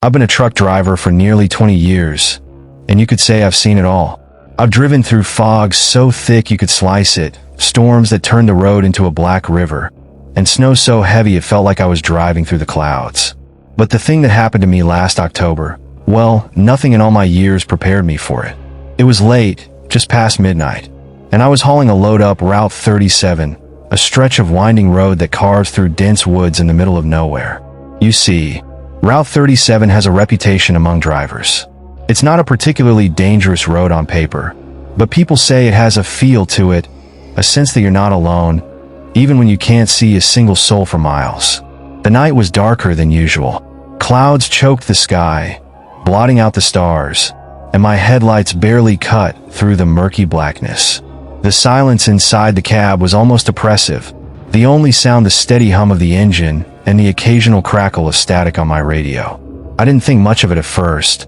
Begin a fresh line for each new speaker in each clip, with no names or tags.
I've been a truck driver for nearly 20 years, and you could say I've seen it all. I've driven through fog so thick you could slice it, storms that turned the road into a black river, and snow so heavy it felt like I was driving through the clouds. But the thing that happened to me last October, well, nothing in all my years prepared me for it. It was late, just past midnight, and I was hauling a load up Route 37, a stretch of winding road that carves through dense woods in the middle of nowhere. You see, Route 37 has a reputation among drivers. It's not a particularly dangerous road on paper, but people say it has a feel to it, a sense that you're not alone, even when you can't see a single soul for miles. The night was darker than usual. Clouds choked the sky, blotting out the stars, and my headlights barely cut through the murky blackness. The silence inside the cab was almost oppressive, the only sound the steady hum of the engine and the occasional crackle of static on my radio. I didn't think much of it at first.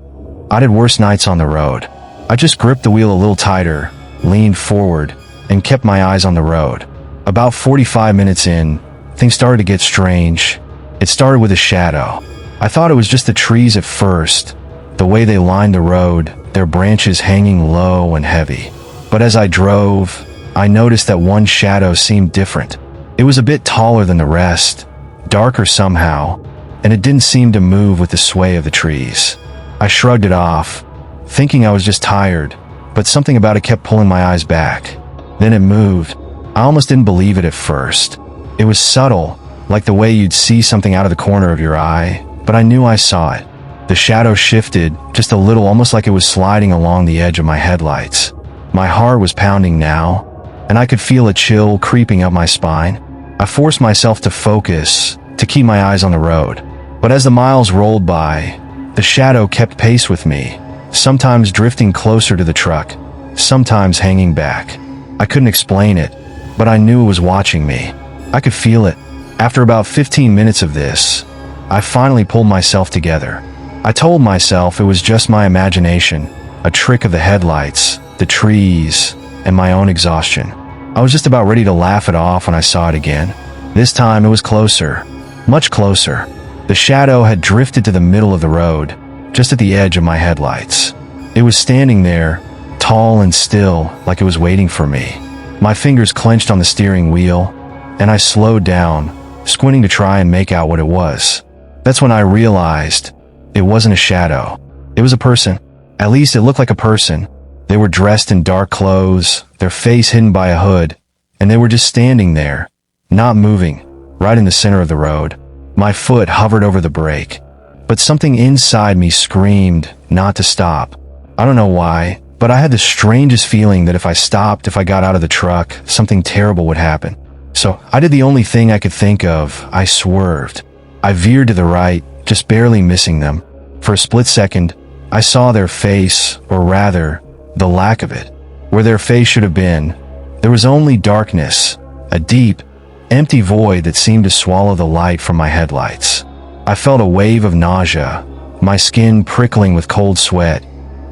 I'd had worse nights on the road. I just gripped the wheel a little tighter, leaned forward, and kept my eyes on the road. About 45 minutes in, things started to get strange. It started with a shadow. I thought it was just the trees at first, the way they lined the road, their branches hanging low and heavy. But as I drove, I noticed that one shadow seemed different. It was a bit taller than the rest, darker somehow, and it didn't seem to move with the sway of the trees. I shrugged it off, thinking I was just tired, but something about it kept pulling my eyes back. Then it moved. I almost didn't believe it at first. It was subtle, like the way you'd see something out of the corner of your eye, but I knew I saw it. The shadow shifted, just a little, almost like it was sliding along the edge of my headlights. My heart was pounding now, and I could feel a chill creeping up my spine. I forced myself to focus, to keep my eyes on the road. But as the miles rolled by, the shadow kept pace with me, sometimes drifting closer to the truck, sometimes hanging back. I couldn't explain it, but I knew it was watching me. I could feel it. After about 15 minutes of this, I finally pulled myself together. I told myself it was just my imagination, a trick of the headlights, the trees, and my own exhaustion. I was just about ready to laugh it off when I saw it again. This time it was closer, much closer. The shadow had drifted to the middle of the road, just at the edge of my headlights. It was standing there, tall and still, like it was waiting for me. My fingers clenched on the steering wheel, and I slowed down, squinting to try and make out what it was. That's when I realized it wasn't a shadow. It was a person. At least it looked like a person. They were dressed in dark clothes, their face hidden by a hood, and they were just standing there, not moving, right in the center of the road. My foot hovered over the brake, but something inside me screamed not to stop. I don't know why, but I had the strangest feeling that if I stopped, if I got out of the truck, something terrible would happen. So I did the only thing I could think of. I swerved. I veered to the right, just barely missing them. For a split second, I saw their face, or rather, the lack of it. Where their face should have been, there was only darkness, a deep, empty void that seemed to swallow the light from my headlights. I felt a wave of nausea, my skin prickling with cold sweat,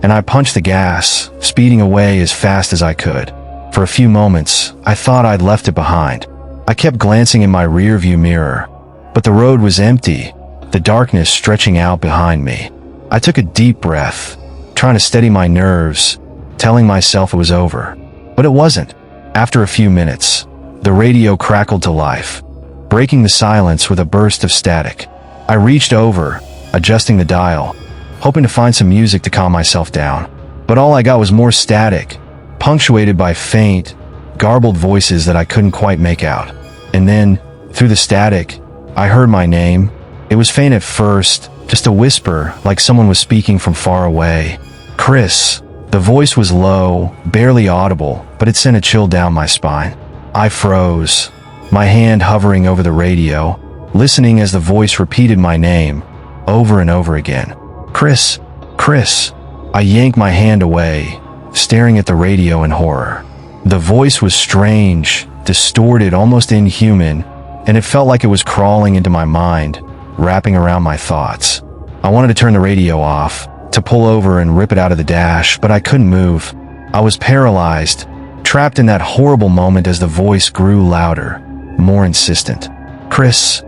and I punched the gas, speeding away as fast as I could. For a few moments, I thought I'd left it behind. I kept glancing in my rearview mirror, but the road was empty, the darkness stretching out behind me. I took a deep breath, trying to steady my nerves, telling myself it was over. But it wasn't. After a few minutes, the radio crackled to life, breaking the silence with a burst of static. I reached over, adjusting the dial, hoping to find some music to calm myself down. But all I got was more static, punctuated by faint, garbled voices that I couldn't quite make out. And then, through the static, I heard my name. It was faint at first, just a whisper, like someone was speaking from far away. Chris. The voice was low, barely audible, but it sent a chill down my spine. I froze, my hand hovering over the radio, listening as the voice repeated my name, over and over again. Chris, Chris. I yanked my hand away, staring at the radio in horror. The voice was strange, distorted, almost inhuman, and it felt like it was crawling into my mind, wrapping around my thoughts. I wanted to turn the radio off, to pull over and rip it out of the dash, but I couldn't move. I was paralyzed, trapped in that horrible moment as the voice grew louder, more insistent. Chris,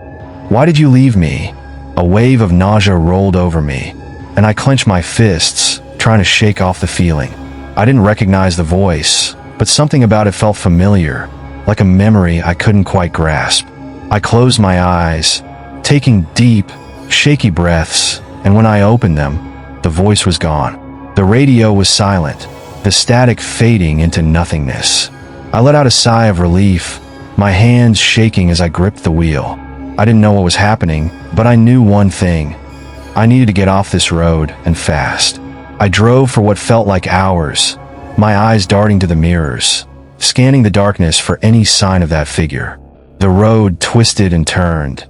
why did you leave me? A wave of nausea rolled over me, and I clenched my fists, trying to shake off the feeling. I didn't recognize the voice, but something about it felt familiar, like a memory I couldn't quite grasp. I closed my eyes, taking deep, shaky breaths, and when I opened them, the voice was gone. The radio was silent, the static fading into nothingness. I let out a sigh of relief, my hands shaking as I gripped the wheel. I didn't know what was happening, but I knew one thing. I needed to get off this road, and fast. I drove for what felt like hours, my eyes darting to the mirrors, scanning the darkness for any sign of that figure. The road twisted and turned,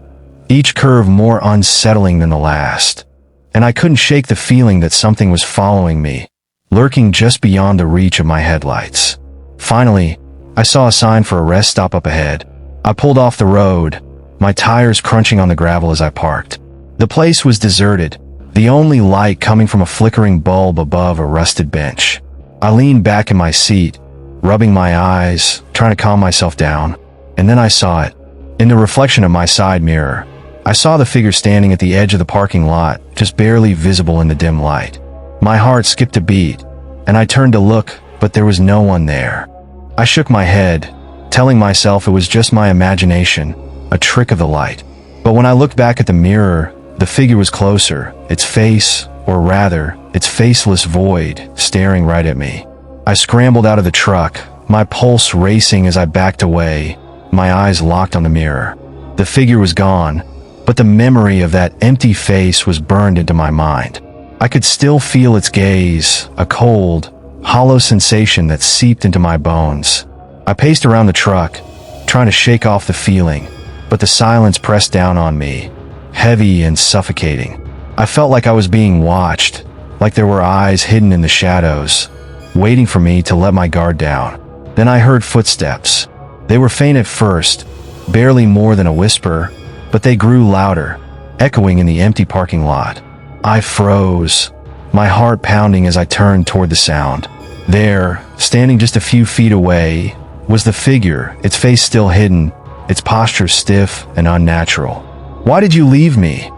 each curve more unsettling than the last, and I couldn't shake the feeling that something was following me, lurking just beyond the reach of my headlights. Finally, I saw a sign for a rest stop up ahead. I pulled off the road, my tires crunching on the gravel as I parked. The place was deserted, the only light coming from a flickering bulb above a rusted bench. I leaned back in my seat, rubbing my eyes, trying to calm myself down, and then I saw it. In the reflection of my side mirror, I saw the figure standing at the edge of the parking lot, just barely visible in the dim light. My heart skipped a beat, and I turned to look, but there was no one there. I shook my head, telling myself it was just my imagination, a trick of the light. But when I looked back at the mirror, the figure was closer, its face, or rather, its faceless void, staring right at me. I scrambled out of the truck, my pulse racing as I backed away, my eyes locked on the mirror. The figure was gone, but the memory of that empty face was burned into my mind. I could still feel its gaze, a cold, hollow sensation that seeped into my bones. I paced around the truck, trying to shake off the feeling, but the silence pressed down on me, heavy and suffocating. I felt like I was being watched, like there were eyes hidden in the shadows, waiting for me to let my guard down. Then I heard footsteps. They were faint at first, barely more than a whisper, but they grew louder, echoing in the empty parking lot. I froze, my heart pounding as I turned toward the sound. There, standing just a few feet away, was the figure, its face still hidden, its posture stiff and unnatural. "Why did you leave me?"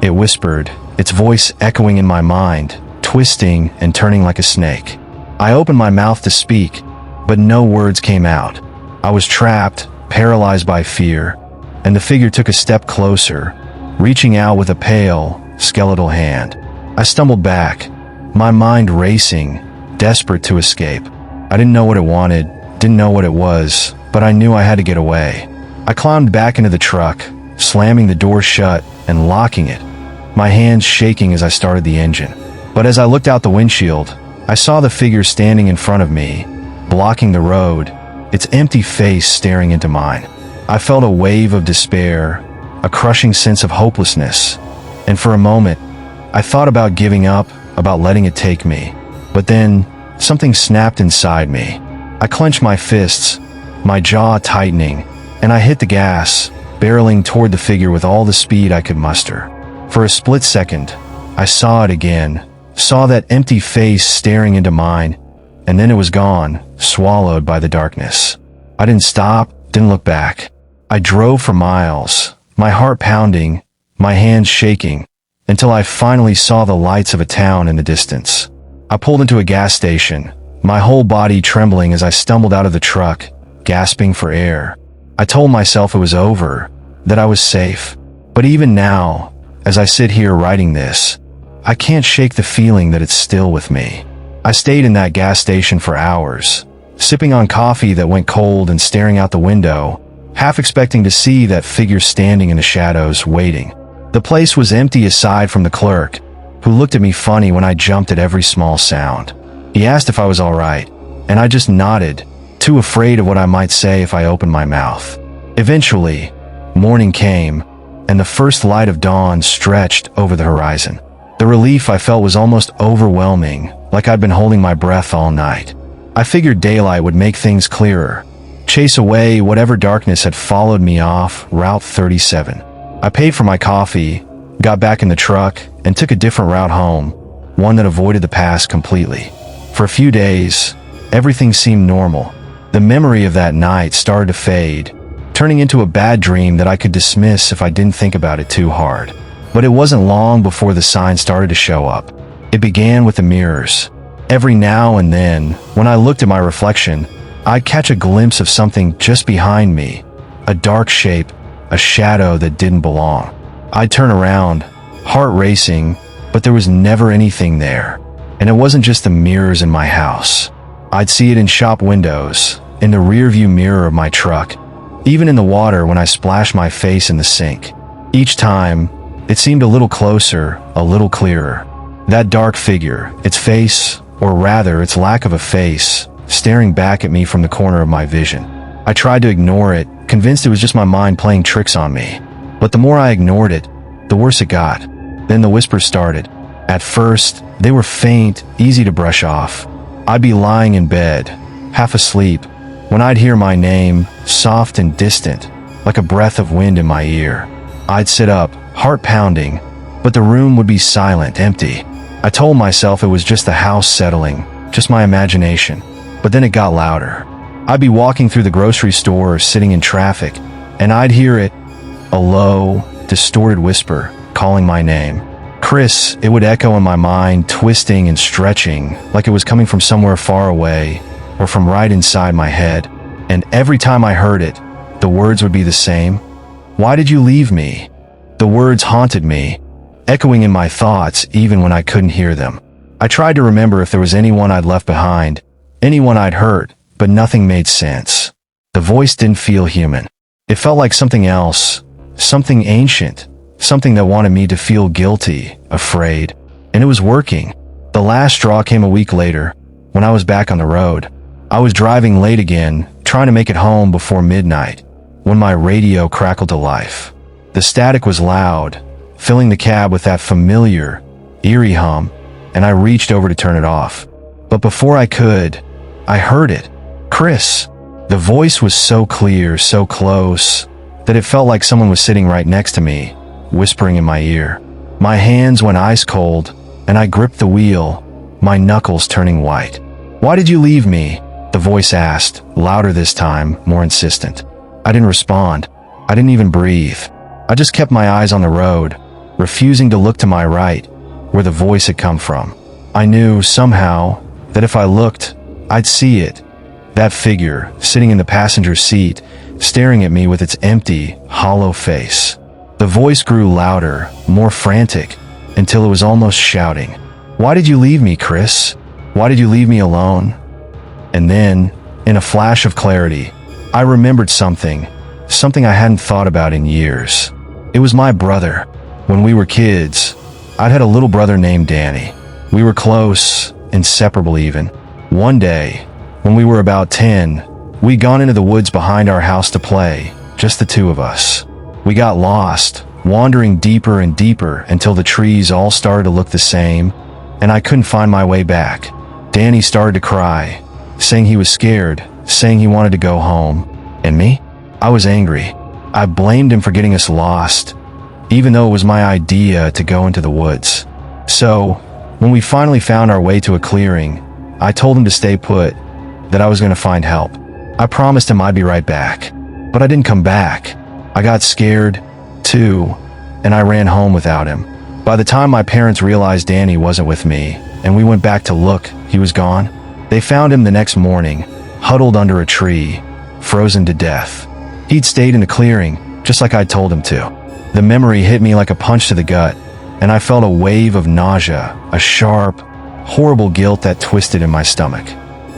it whispered, its voice echoing in my mind, twisting and turning like a snake. I opened my mouth to speak, but no words came out. I was trapped, paralyzed by fear, and the figure took a step closer, reaching out with a pale, skeletal hand. I stumbled back, my mind racing, desperate to escape. I didn't know what it wanted, didn't know what it was, but I knew I had to get away. I climbed back into the truck, slamming the door shut and locking it, my hands shaking as I started the engine. But as I looked out the windshield, I saw the figure standing in front of me, blocking the road, its empty face staring into mine. I felt a wave of despair, a crushing sense of hopelessness, and for a moment, I thought about giving up, about letting it take me. But then, something snapped inside me. I clenched my fists, my jaw tightening, and I hit the gas, barreling toward the figure with all the speed I could muster. For a split second, I saw it again, saw that empty face staring into mine, and then it was gone, swallowed by the darkness. I didn't stop, didn't look back. I drove for miles, my heart pounding, my hands shaking, until I finally saw the lights of a town in the distance. I pulled into a gas station, my whole body trembling as I stumbled out of the truck, gasping for air. I told myself it was over, that I was safe. But even now, as I sit here writing this, I can't shake the feeling that it's still with me. I stayed in that gas station for hours, sipping on coffee that went cold and staring out the window, half expecting to see that figure standing in the shadows, waiting. The place was empty aside from the clerk, who looked at me funny when I jumped at every small sound. He asked if I was all right, and I just nodded, too afraid of what I might say if I opened my mouth. Eventually, morning came, and the first light of dawn stretched over the horizon. The relief I felt was almost overwhelming, like I'd been holding my breath all night. I figured daylight would make things clearer, chase away whatever darkness had followed me off Route 37. I paid for my coffee, got back in the truck, and took a different route home, one that avoided the past completely. For a few days, everything seemed normal. The memory of that night started to fade, turning into a bad dream that I could dismiss if I didn't think about it too hard. But it wasn't long before the signs started to show up. It began with the mirrors. Every now and then, when I looked at my reflection, I'd catch a glimpse of something just behind me, a dark shape, a shadow that didn't belong. I'd turn around, heart racing, but there was never anything there. And it wasn't just the mirrors in my house. I'd see it in shop windows, in the rearview mirror of my truck, even in the water when I splashed my face in the sink. Each time, it seemed a little closer, a little clearer. That dark figure, its face, or rather its lack of a face, staring back at me from the corner of my vision. I tried to ignore it, convinced it was just my mind playing tricks on me. But the more I ignored it, the worse it got. Then the whispers started. At first, they were faint, easy to brush off. I'd be lying in bed, half asleep, when I'd hear my name, soft and distant, like a breath of wind in my ear. I'd sit up, heart pounding, but the room would be silent, empty. I told myself it was just the house settling, just my imagination. But then it got louder. I'd be walking through the grocery store or sitting in traffic, and I'd hear it, a low, distorted whisper, calling my name. Chris, it would echo in my mind, twisting and stretching, like it was coming from somewhere far away, or from right inside my head. And every time I heard it, the words would be the same. Why did you leave me? The words haunted me, echoing in my thoughts even when I couldn't hear them. I tried to remember if there was anyone I'd left behind, anyone I'd hurt, but nothing made sense. The voice didn't feel human. It felt like something else, something ancient, something that wanted me to feel guilty, afraid. And it was working. The last straw came a week later, when I was back on the road. I was driving late again, trying to make it home before midnight, when my radio crackled to life. The static was loud, filling the cab with that familiar, eerie hum, and I reached over to turn it off. But before I could, I heard it. Chris. The voice was so clear, so close, that it felt like someone was sitting right next to me, whispering in my ear. My hands went ice cold, and I gripped the wheel, my knuckles turning white. Why did you leave me? The voice asked, louder this time, more insistent. I didn't respond. I didn't even breathe. I just kept my eyes on the road, refusing to look to my right, where the voice had come from. I knew, somehow, that if I looked, I'd see it. That figure, sitting in the passenger seat, staring at me with its empty, hollow face. The voice grew louder, more frantic, until it was almost shouting. Why did you leave me, Chris? Why did you leave me alone? And then, in a flash of clarity, I remembered something I hadn't thought about in years. It was my brother. When we were kids, I'd had a little brother named Danny. We were close, inseparable even. One day, when we were about 10, we'd gone into the woods behind our house to play, just the two of us. We got lost, wandering deeper and deeper until the trees all started to look the same, and I couldn't find my way back. Danny started to cry, saying he was scared, saying he wanted to go home. And me? I was angry. I blamed him for getting us lost, even though it was my idea to go into the woods. So, when we finally found our way to a clearing, I told him to stay put, that I was going to find help. I promised him I'd be right back, but I didn't come back. I got scared, too, and I ran home without him. By the time my parents realized Danny wasn't with me, and we went back to look, he was gone. They found him the next morning, huddled under a tree, frozen to death. He'd stayed in the clearing, just like I'd told him to. The memory hit me like a punch to the gut, and I felt a wave of nausea, a sharp, horrible guilt that twisted in my stomach.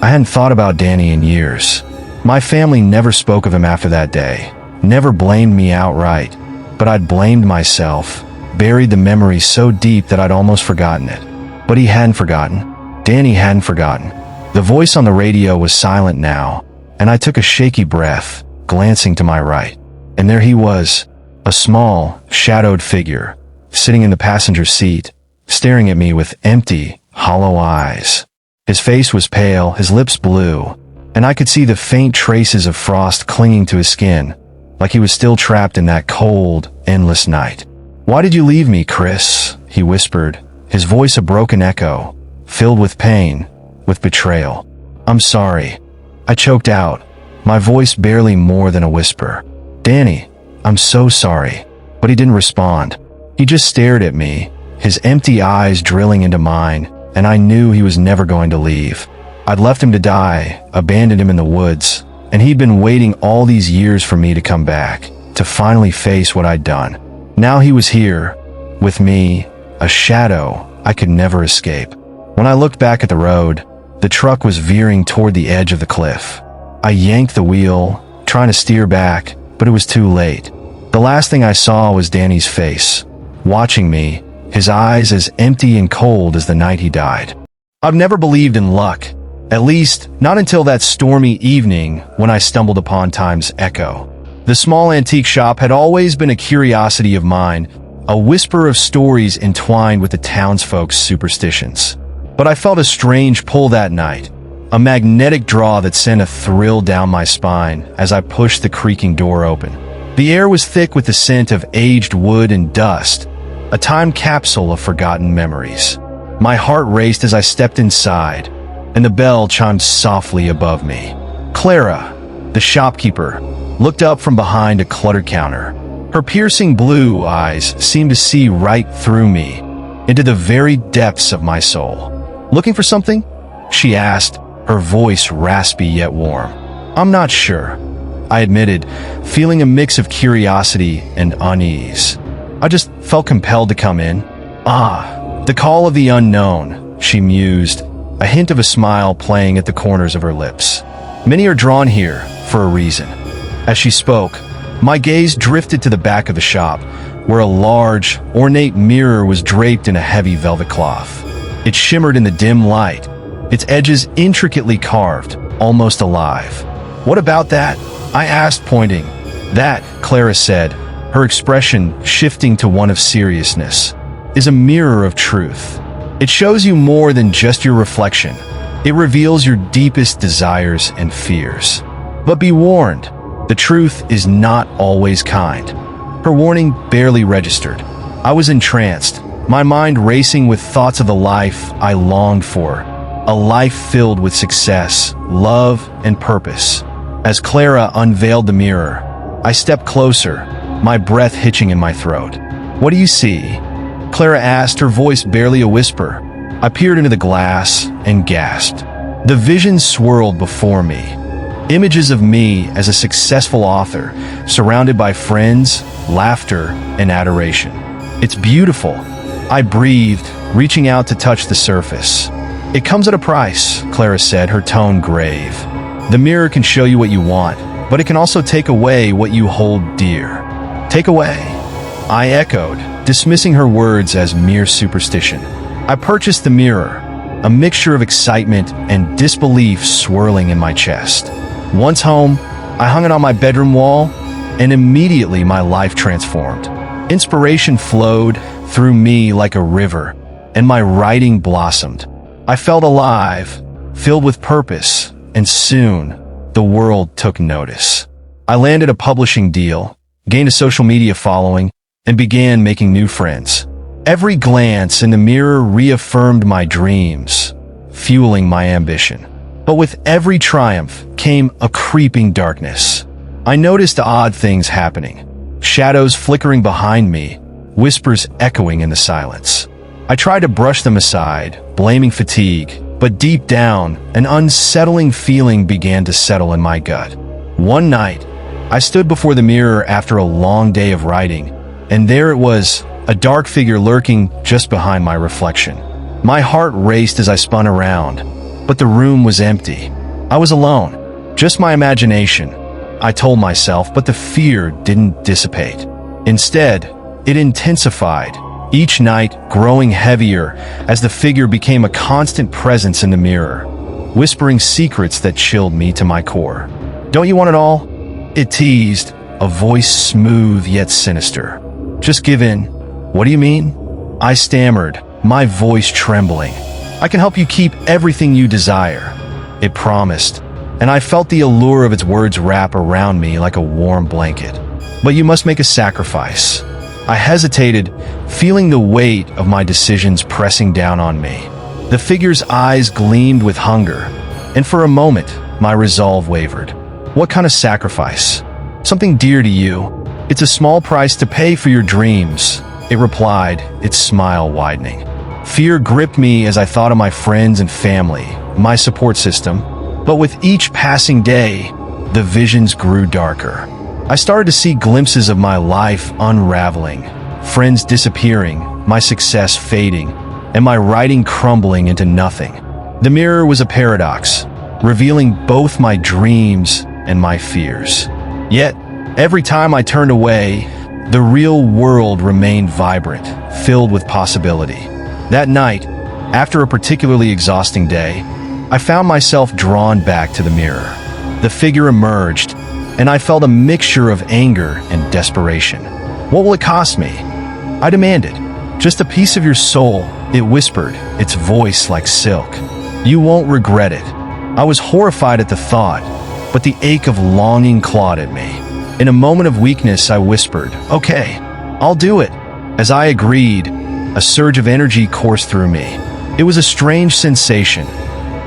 I hadn't thought about Danny in years. My family never spoke of him after that day, never blamed me outright, but I'd blamed myself, buried the memory so deep that I'd almost forgotten it. But he hadn't forgotten. Danny hadn't forgotten. The voice on the radio was silent now, and I took a shaky breath, glancing to my right. And there he was, a small, shadowed figure, sitting in the passenger seat, staring at me with empty, hollow eyes. His face was pale, his lips blue, and I could see the faint traces of frost clinging to his skin, like he was still trapped in that cold, endless night. Why did you leave me, Chris? He whispered, his voice a broken echo, filled with pain, with betrayal. I'm sorry. I choked out, my voice barely more than a whisper. Danny, I'm so sorry. But he didn't respond. He just stared at me, his empty eyes drilling into mine, and I knew he was never going to leave. I'd left him to die, abandoned him in the woods, and he'd been waiting all these years for me to come back, to finally face what I'd done. Now he was here, with me, a shadow I could never escape. When I looked back at the road, the truck was veering toward the edge of the cliff. I yanked the wheel, trying to steer back, but it was too late. The last thing I saw was Danny's face, watching me, his eyes as empty and cold as the night he died. I've never believed in luck, at least not until that stormy evening when I stumbled upon Time's Echo. The small antique shop had always been a curiosity of mine, a whisper of stories entwined with the townsfolk's superstitions. But I felt a strange pull that night, a magnetic draw that sent a thrill down my spine as I pushed the creaking door open. The air was thick with the scent of aged wood and dust, a time capsule of forgotten memories. My heart raced as I stepped inside, and the bell chimed softly above me. Clara, the shopkeeper, looked up from behind a cluttered counter. Her piercing blue eyes seemed to see right through me, into the very depths of my soul. "Looking for something?" she asked, her voice raspy yet warm. "I'm not sure," I admitted, feeling a mix of curiosity and unease. "I just felt compelled to come in." "Ah, the call of the unknown," she mused, a hint of a smile playing at the corners of her lips. "Many are drawn here for a reason." As she spoke, my gaze drifted to the back of the shop, where a large, ornate mirror was draped in a heavy velvet cloth. It shimmered in the dim light, its edges intricately carved, almost alive. "What about that?" I asked, pointing. "That," Clara said, her expression shifting to one of seriousness, "is a mirror of truth. It shows you more than just your reflection. It reveals your deepest desires and fears. But be warned, the truth is not always kind." Her warning barely registered. I was entranced, my mind racing with thoughts of the life I longed for, a life filled with success, love, and purpose. As Clara unveiled the mirror, I stepped closer, my breath hitching in my throat. "What do you see?" Clara asked, her voice barely a whisper. I peered into the glass and gasped. The vision swirled before me. Images of me as a successful author, surrounded by friends, laughter, and adoration. "It's beautiful," I breathed, reaching out to touch the surface. "It comes at a price," Clara said, her tone grave. "The mirror can show you what you want, but it can also take away what you hold dear." "Take away?" I echoed, dismissing her words as mere superstition. I purchased the mirror, a mixture of excitement and disbelief swirling in my chest. Once home, I hung it on my bedroom wall, and immediately my life transformed. Inspiration flowed through me like a river, and my writing blossomed. I felt alive, filled with purpose, and soon, the world took notice. I landed a publishing deal, gained a social media following, and began making new friends. Every glance in the mirror reaffirmed my dreams, fueling my ambition. But with every triumph came a creeping darkness. I noticed odd things happening, shadows flickering behind me, whispers echoing in the silence. I tried to brush them aside, blaming fatigue, but deep down, an unsettling feeling began to settle in my gut. One night, I stood before the mirror after a long day of writing, and there it was, a dark figure lurking just behind my reflection. My heart raced as I spun around, but the room was empty. I was alone, just my imagination, I told myself, but the fear didn't dissipate. Instead, it intensified, each night growing heavier as the figure became a constant presence in the mirror, whispering secrets that chilled me to my core. "Don't you want it all?" it teased, a voice smooth yet sinister. "Just give in." "What do you mean?" I stammered, my voice trembling. "I can help you keep everything you desire," it promised, and I felt the allure of its words wrap around me like a warm blanket. "But you must make a sacrifice." I hesitated, feeling the weight of my decisions pressing down on me. The figure's eyes gleamed with hunger, and for a moment, my resolve wavered. "What kind of sacrifice?" "Something dear to you. It's a small price to pay for your dreams," it replied, its smile widening. Fear gripped me as I thought of my friends and family, my support system. But with each passing day, the visions grew darker. I started to see glimpses of my life unraveling, friends disappearing, my success fading, and my writing crumbling into nothing. The mirror was a paradox, revealing both my dreams and my fears. Yet, every time I turned away, the real world remained vibrant, filled with possibility. That night, after a particularly exhausting day, I found myself drawn back to the mirror. The figure emerged, and I felt a mixture of anger and desperation. What will it cost me? I demanded. Just a piece of your soul, it whispered, its voice like silk. You won't regret it. I was horrified at the thought, but the ache of longing clawed at me. In a moment of weakness, I whispered, "Okay, I'll do it." As I agreed, a surge of energy coursed through me. It was a strange sensation,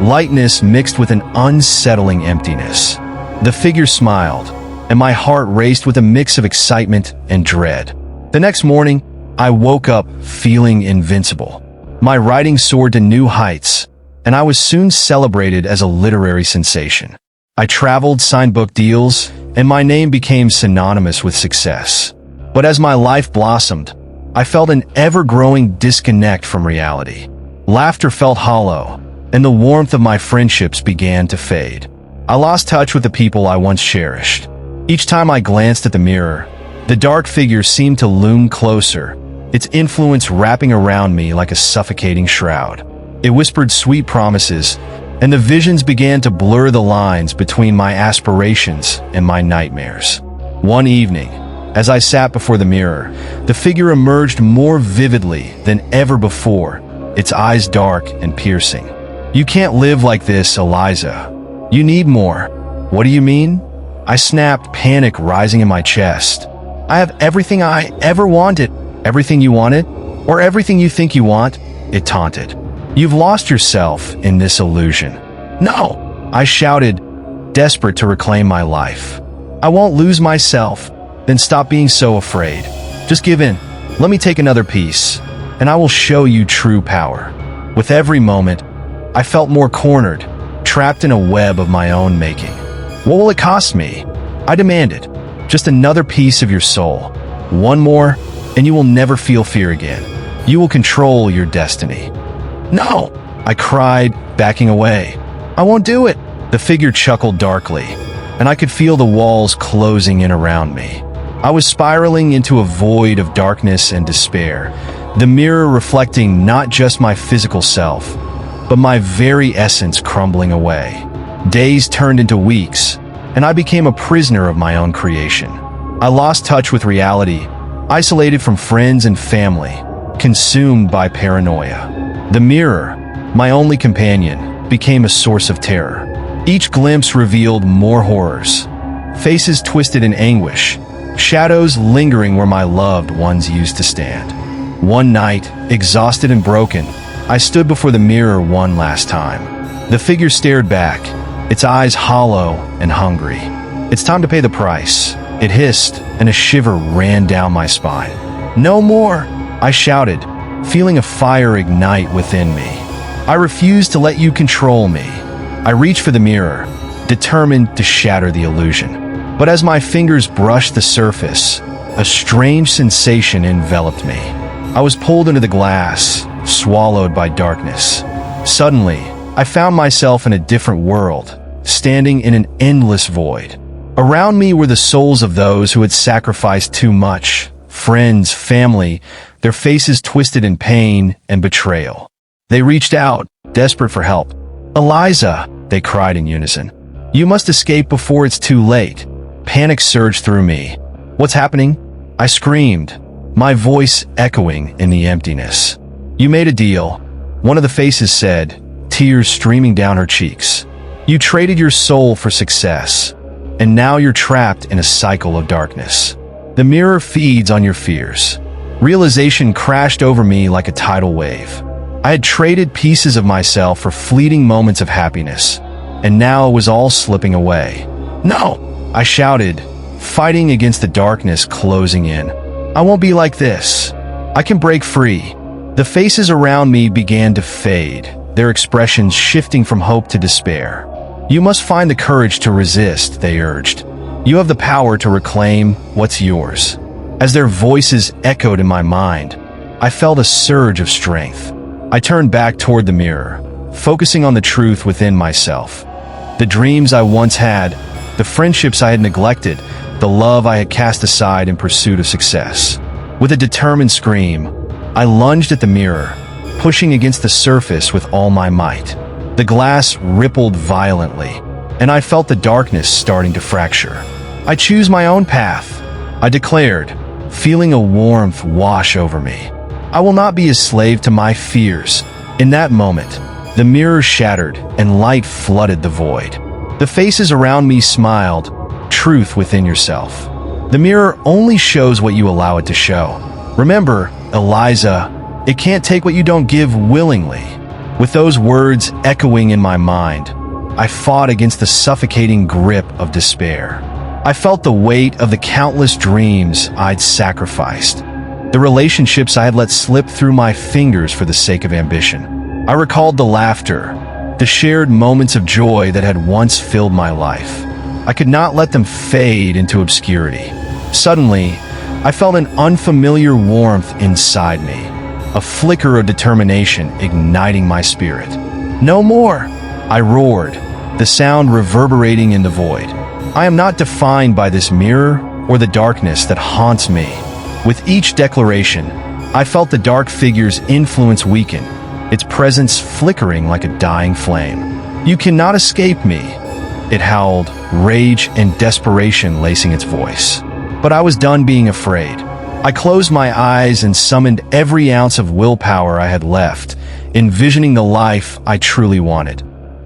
lightness mixed with an unsettling emptiness. The figure smiled, and my heart raced with a mix of excitement and dread. The next morning, I woke up feeling invincible. My writing soared to new heights, and I was soon celebrated as a literary sensation. I traveled, signed book deals, and my name became synonymous with success. But as my life blossomed, I felt an ever-growing disconnect from reality. Laughter felt hollow, and the warmth of my friendships began to fade. I lost touch with the people I once cherished. Each time I glanced at the mirror, the dark figure seemed to loom closer, its influence wrapping around me like a suffocating shroud. It whispered sweet promises, and the visions began to blur the lines between my aspirations and my nightmares. One evening, as I sat before the mirror, the figure emerged more vividly than ever before, its eyes dark and piercing. "You can't live like this, Eliza. You need more." "What do you mean?" I snapped, panic rising in my chest. "I have everything I ever wanted." "Everything you wanted? Or everything you think you want?" it taunted. "You've lost yourself in this illusion." "No!" I shouted, desperate to reclaim my life. "I won't lose myself." "Then stop being so afraid. Just give in. Let me take another piece, and I will show you true power." With every moment, I felt more cornered, trapped in a web of my own making. "What will it cost me?" I demanded. "Just another piece of your soul. One more, and you will never feel fear again. You will control your destiny." "No!" I cried, backing away. "I won't do it." The figure chuckled darkly, and I could feel the walls closing in around me. I was spiraling into a void of darkness and despair, the mirror reflecting not just my physical self, but my very essence crumbling away. Days turned into weeks, and I became a prisoner of my own creation. I lost touch with reality, isolated from friends and family, consumed by paranoia. The mirror, my only companion, became a source of terror. Each glimpse revealed more horrors. Faces twisted in anguish, shadows lingering where my loved ones used to stand. One night, exhausted and broken, I stood before the mirror one last time. The figure stared back, its eyes hollow and hungry. "It's time to pay the price," it hissed, and a shiver ran down my spine. "No more!" I shouted, feeling a fire ignite within me. "I refuse to let you control me." I reached for the mirror, determined to shatter the illusion. But as my fingers brushed the surface, a strange sensation enveloped me. I was pulled into the glass, swallowed by darkness. Suddenly, I found myself in a different world, standing in an endless void. Around me were the souls of those who had sacrificed too much, friends, family, their faces twisted in pain and betrayal. They reached out, desperate for help. "Eliza," they cried in unison. "You must escape before it's too late." Panic surged through me. "What's happening?" I screamed, my voice echoing in the emptiness. "You made a deal," one of the faces said, tears streaming down her cheeks. "You traded your soul for success, and now you're trapped in a cycle of darkness. The mirror feeds on your fears." Realization crashed over me like a tidal wave. I had traded pieces of myself for fleeting moments of happiness, and now it was all slipping away. "No!" I shouted, fighting against the darkness closing in. "I won't be like this." I can break free. The faces around me began to fade, their expressions shifting from hope to despair. You must find the courage to resist, they urged. You have the power to reclaim what's yours. As their voices echoed in my mind, I felt a surge of strength. I turned back toward the mirror, focusing on the truth within myself. The dreams I once had, the friendships I had neglected, the love I had cast aside in pursuit of success. With a determined scream, I lunged at the mirror, pushing against the surface with all my might. The glass rippled violently, and I felt the darkness starting to fracture. I choose my own path, I declared, feeling a warmth wash over me. I will not be a slave to my fears. In that moment, the mirror shattered and light flooded the void. The faces around me smiled, truth within yourself. The mirror only shows what you allow it to show. Remember, Eliza, it can't take what you don't give willingly. With those words echoing in my mind, I fought against the suffocating grip of despair. I felt the weight of the countless dreams I'd sacrificed, the relationships I had let slip through my fingers for the sake of ambition. I recalled the laughter, the shared moments of joy that had once filled my life. I could not let them fade into obscurity. Suddenly, I felt an unfamiliar warmth inside me, a flicker of determination igniting my spirit. No more, I roared, the sound reverberating in the void. I am not defined by this mirror or the darkness that haunts me. With each declaration, I felt the dark figure's influence weaken, its presence flickering like a dying flame. You cannot escape me, it howled, rage and desperation lacing its voice. But I was done being afraid. I closed my eyes and summoned every ounce of willpower I had left, envisioning the life I truly wanted.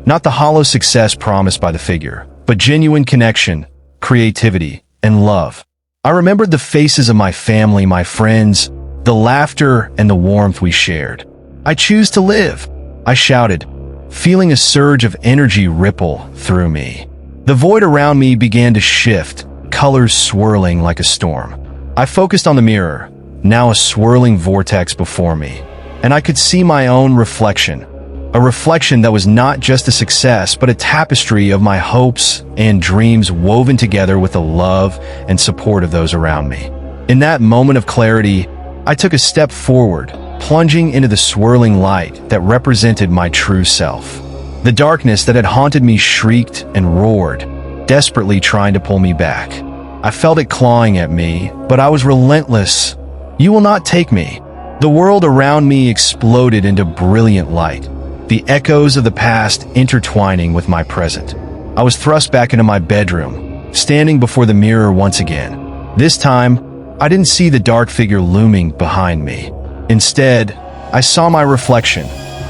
Not the hollow success promised by the figure, but genuine connection, creativity, and love. I remembered the faces of my family, my friends, the laughter and the warmth we shared. I choose to live, I shouted, feeling a surge of energy ripple through me. The void around me began to shift, colors swirling like a storm. I focused on the mirror, now a swirling vortex before me, and I could see my own reflection, a reflection that was not just a success, but a tapestry of my hopes and dreams woven together with the love and support of those around me. In that moment of clarity, I took a step forward, plunging into the swirling light that represented my true self. The darkness that had haunted me shrieked and roared, desperately trying to pull me back. I felt it clawing at me, but I was relentless. You will not take me. The world around me exploded into brilliant light, the echoes of the past intertwining with my present. I was thrust back into my bedroom, standing before the mirror once again. This time, I didn't see the dark figure looming behind me. Instead, I saw my reflection,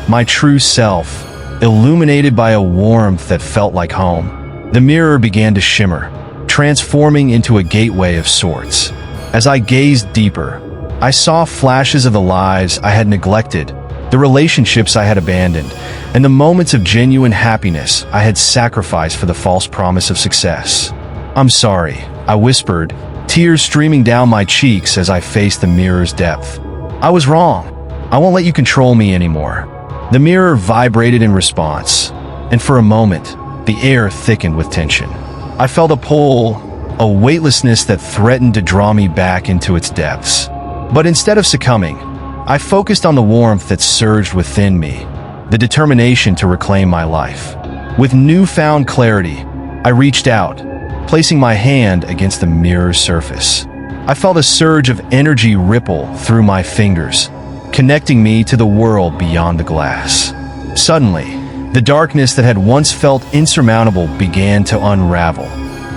my true self, illuminated by a warmth that felt like home. The mirror began to shimmer, transforming into a gateway of sorts. As I gazed deeper, I saw flashes of the lives I had neglected, the relationships I had abandoned, and the moments of genuine happiness I had sacrificed for the false promise of success. I'm sorry, I whispered, tears streaming down my cheeks as I faced the mirror's depth. I was wrong. I won't let you control me anymore. The mirror vibrated in response, and for a moment, the air thickened with tension. I felt a pull, a weightlessness that threatened to draw me back into its depths. But instead of succumbing, I focused on the warmth that surged within me, the determination to reclaim my life. With newfound clarity, I reached out, placing my hand against the mirror's surface. I felt a surge of energy ripple through my fingers, connecting me to the world beyond the glass. Suddenly, the darkness that had once felt insurmountable began to unravel,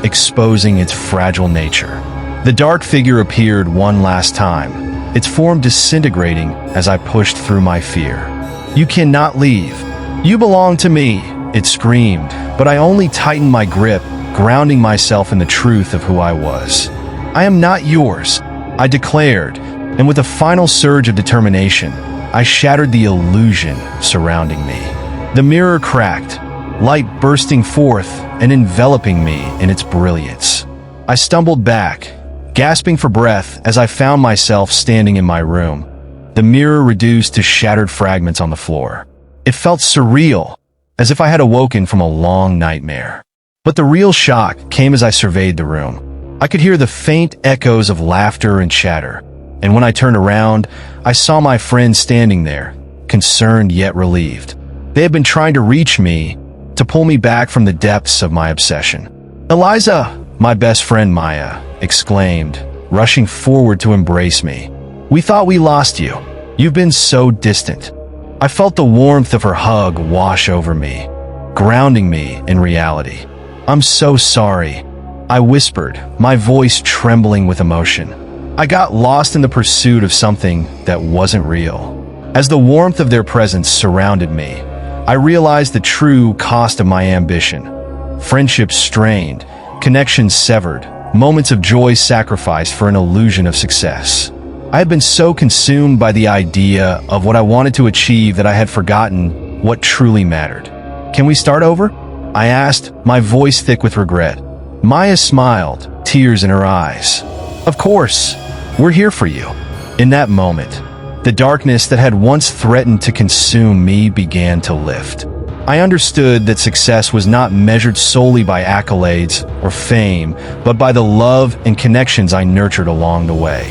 exposing its fragile nature. The dark figure appeared one last time, its form disintegrating as I pushed through my fear. You cannot leave. You belong to me, it screamed, but I only tightened my grip, grounding myself in the truth of who I was. I am not yours, I declared, and with a final surge of determination, I shattered the illusion surrounding me. The mirror cracked, light bursting forth and enveloping me in its brilliance. I stumbled back, gasping for breath as I found myself standing in my room, the mirror reduced to shattered fragments on the floor. It felt surreal, as if I had awoken from a long nightmare. But the real shock came as I surveyed the room. I could hear the faint echoes of laughter and chatter, and when I turned around, I saw my friends standing there, concerned yet relieved. They had been trying to reach me, to pull me back from the depths of my obsession. "Eliza!" my best friend Maya exclaimed, rushing forward to embrace me. "We thought we lost you. You've been so distant." I felt the warmth of her hug wash over me, grounding me in reality. "I'm so sorry," I whispered, my voice trembling with emotion. I got lost in the pursuit of something that wasn't real. As the warmth of their presence surrounded me, I realized the true cost of my ambition. Friendships strained, connections severed, moments of joy sacrificed for an illusion of success. I had been so consumed by the idea of what I wanted to achieve that I had forgotten what truly mattered. "Can we start over?" I asked, my voice thick with regret. Maya smiled, tears in her eyes. "Of course, we're here for you." In that moment, the darkness that had once threatened to consume me began to lift. I understood that success was not measured solely by accolades or fame, but by the love and connections I nurtured along the way.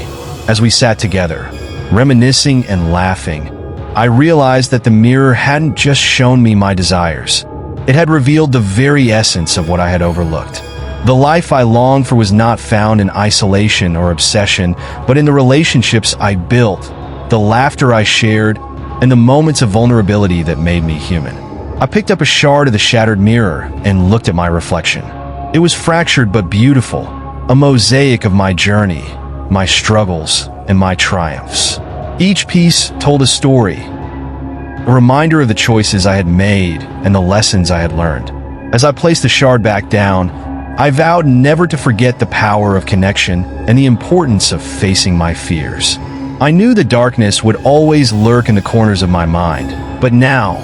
As we sat together, reminiscing and laughing, I realized that the mirror hadn't just shown me my desires. It had revealed the very essence of what I had overlooked. The life I longed for was not found in isolation or obsession, but in the relationships I built, the laughter I shared, and the moments of vulnerability that made me human. I picked up a shard of the shattered mirror and looked at my reflection. It was fractured but beautiful, a mosaic of my journey, my struggles, and my triumphs. Each piece told a story, a reminder of the choices I had made and the lessons I had learned. As I placed the shard back down, I vowed never to forget the power of connection and the importance of facing my fears. I knew the darkness would always lurk in the corners of my mind, but now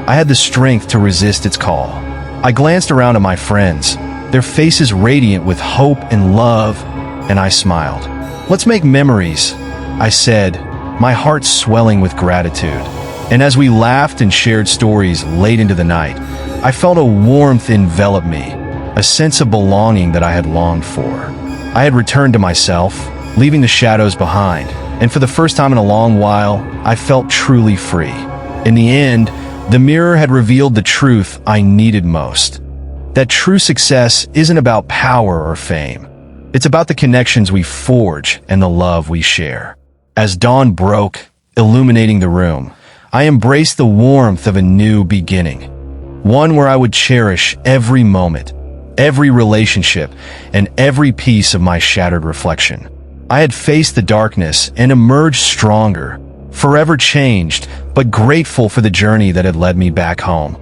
I had the strength to resist its call. I glanced around at my friends, their faces radiant with hope and love, and I smiled. "Let's make memories," I said, my heart swelling with gratitude. And as we laughed and shared stories late into the night, I felt a warmth envelop me, a sense of belonging that I had longed for. I had returned to myself, leaving the shadows behind, and for the first time in a long while, I felt truly free. In the end, the mirror had revealed the truth I needed most. That true success isn't about power or fame. It's about the connections we forge and the love we share. As dawn broke, illuminating the room, I embraced the warmth of a new beginning. One where I would cherish every moment, every relationship, and every piece of my shattered reflection. I had faced the darkness and emerged stronger, forever changed, but grateful for the journey that had led me back home.